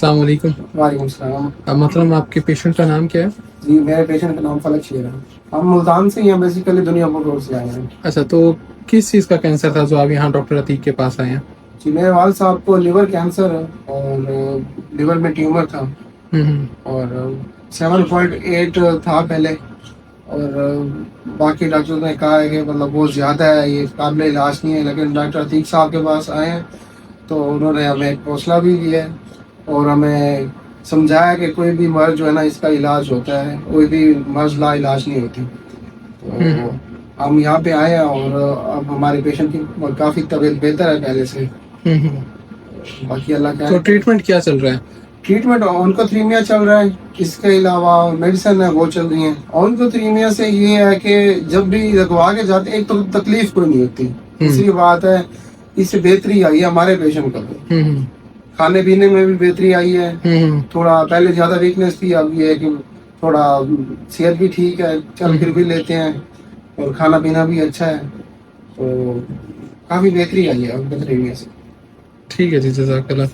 अस्सलाम वालेकुम। वालेकुम सलाम। मतलब आपके पेशेंट का नाम क्या है? जी मेरे पेशेंट का नाम फलक शेर है। हम मुल्तान से ही हैं, बेसिकली दुनियापुर रोड से आए हैं। अच्छा, तो किस चीज़ का कैंसर था जो आप यहाँ डॉक्टर अतीक के पास आए हैं? जी मेरे वाल साहब को लिवर कैंसर है और लिवर में ट्यूमर था हम्म। और 7.8 था पहले, और बाकी डॉक्टर ने कहा है कि मतलब बहुत ज़्यादा है, ये काबिल इलाज नहीं है। लेकिन डॉक्टर अतीक साहब के पास आए हैं तो उन्होंने हमें एक हौसला भी दिया है और हमें समझाया कि कोई भी मर्ज जो है ना, इसका इलाज होता है, कोई भी मर्ज ला इलाज नहीं होती। तो हम यहाँ पे आए हैं और अब हमारे पेशेंट की काफ़ी तबीयत बेहतर है पहले से। बाकी अल्लाह का। तो ट्रीटमेंट क्या चल रहा है? ट्रीटमेंट ऑन्कोथ्रीमिया चल रहा है, इसके अलावा मेडिसिन है वो चल रही है। ऑन्कोथ्रीमिया से ये है कि जब भी लगवा के जाते एक तो तकलीफ कोई नहीं होती, दूसरी बात है इससे बेहतरी आई है हमारे पेशेंट को। खाने पीने में भी बेहतरी आई है। थोड़ा पहले ज्यादा वीकनेस थी, अब ये है कि थोड़ा सेहत भी ठीक है, चल फिर भी लेते हैं और खाना पीना भी अच्छा है, तो काफी बेहतरी आई है ऑन्कोथ्रीमिया से। ठीक है जी, जज़ाकल्लाह।